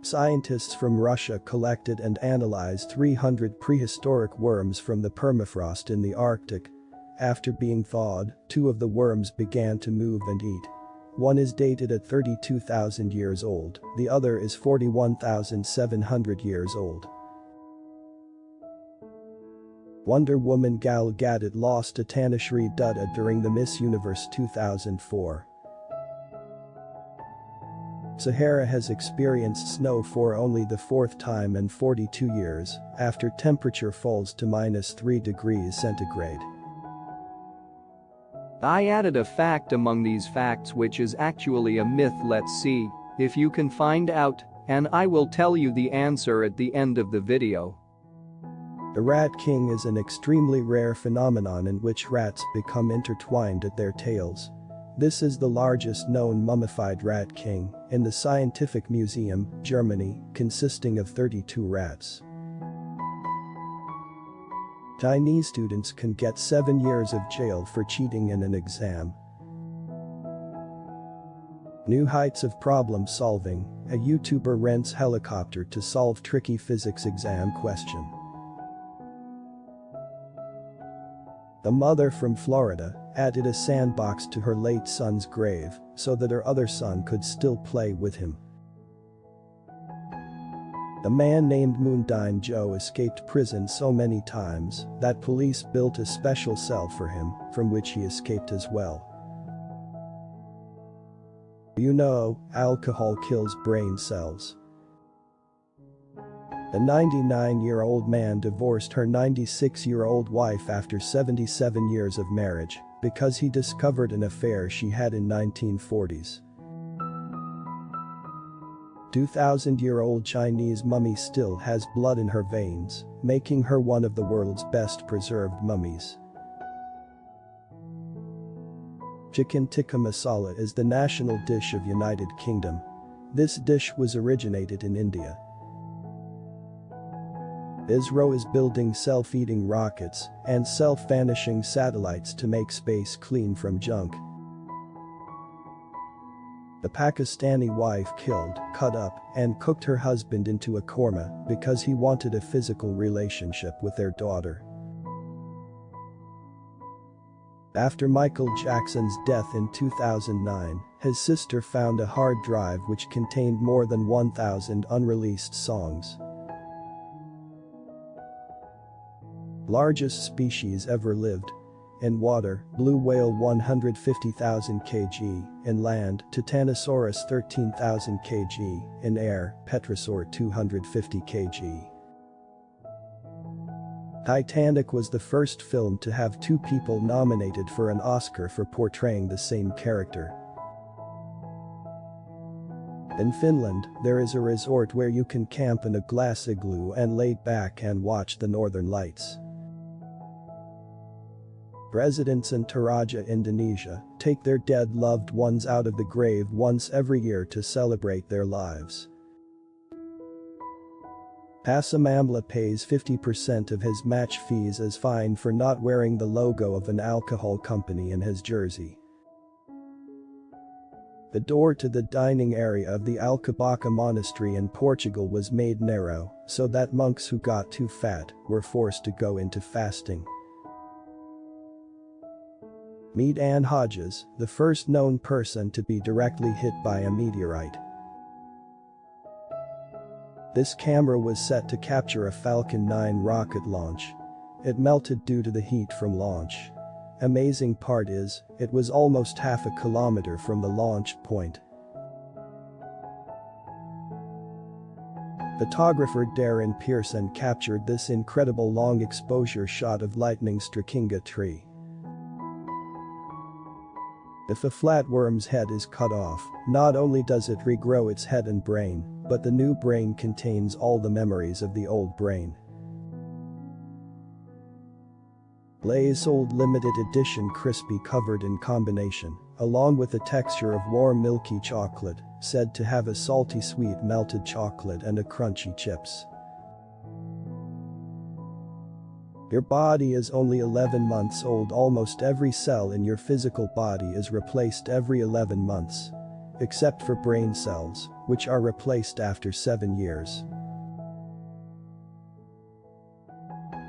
Scientists from Russia collected and analyzed 300 prehistoric worms from the permafrost in the Arctic. After being thawed, 2 of the worms began to move and eat. One is dated at 32,000 years old, the other is 41,700 years old. Wonder Woman Gal Gadot lost to Tanushree Dutta during the Miss Universe 2004. Sahara has experienced snow for only the 4th time in 42 years, after temperature falls to -3 degrees centigrade. I added a fact among these facts which is actually a myth. Let's see if you can find out, and I will tell you the answer at the end of the video. The Rat King is an extremely rare phenomenon in which rats become intertwined at their tails. This is the largest known mummified rat king in the Scientific Museum, Germany, consisting of 32 rats. Chinese students can get 7 years of jail for cheating in an exam. New heights of problem solving, a YouTuber rents helicopter to solve tricky physics exam question. The mother from Florida added a sandbox to her late son's grave so that her other son could still play with him. The man named Moondyne Joe escaped prison so many times that police built a special cell for him, from which he escaped as well. You know, alcohol kills brain cells. A 99-year-old man divorced her 96-year-old wife after 77 years of marriage because he discovered an affair she had in 1940s. 2,000-year-old Chinese mummy still has blood in her veins, making her one of the world's best preserved mummies. Chicken tikka masala is the national dish of United Kingdom. This dish was originated in India. ISRO is building self-eating rockets and self-vanishing satellites to make space clean from junk. The Pakistani wife killed, cut up, and cooked her husband into a korma because he wanted a physical relationship with their daughter. After Michael Jackson's death in 2009, his sister found a hard drive which contained more than 1,000 unreleased songs. Largest species ever lived. In water, blue whale 150,000 kg, in land, Titanosaurus 13,000 kg, in air, Petrosaur 250 kg. Titanic was the first film to have 2 people nominated for an Oscar for portraying the same character. In Finland, there is a resort where you can camp in a glass igloo and lay back and watch the northern lights. Residents in Toraja, Indonesia, take their dead loved ones out of the grave once every year to celebrate their lives. Hassan Amla pays 50% of his match fees as fine for not wearing the logo of an alcohol company in his jersey. The door to the dining area of the Alcobaça Monastery in Portugal was made narrow so that monks who got too fat were forced to go into fasting. Meet Anne Hodges, the first known person to be directly hit by a meteorite. This camera was set to capture a Falcon 9 rocket launch. It melted due to the heat from launch. Amazing part is, it was almost half a kilometer from the launch point. Photographer Darren Pearson captured this incredible long exposure shot of lightning striking a tree. If a flatworm's head is cut off, not only does it regrow its head and brain, but the new brain contains all the memories of the old brain. Lay's sold limited edition crispy covered in combination, along with a texture of warm milky chocolate, said to have a salty sweet melted chocolate and a crunchy chips. Your body is only 11 months old. Almost every cell in your physical body is replaced every 11 months. Except for brain cells, which are replaced after 7 years.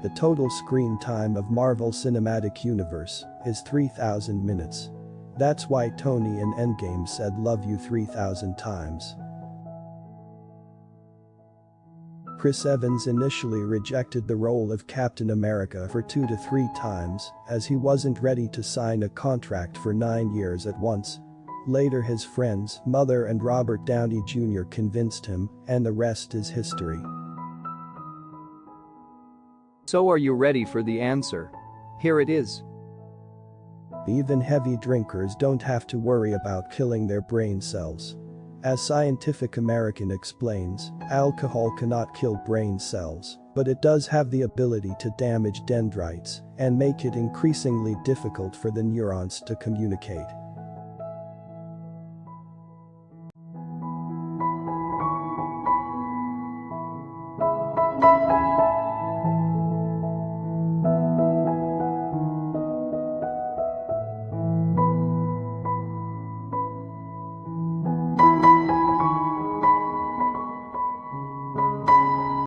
The total screen time of Marvel Cinematic Universe is 3,000 minutes. That's why Tony in Endgame said "love you" 3,000 times. Chris Evans initially rejected the role of Captain America for 2 to 3 times, as he wasn't ready to sign a contract for 9 years at once. Later his friends, mother and Robert Downey Jr. convinced him, and the rest is history. So are you ready for the answer? Here it is. Even heavy drinkers don't have to worry about killing their brain cells. As Scientific American explains, alcohol cannot kill brain cells, but it does have the ability to damage dendrites and make it increasingly difficult for the neurons to communicate.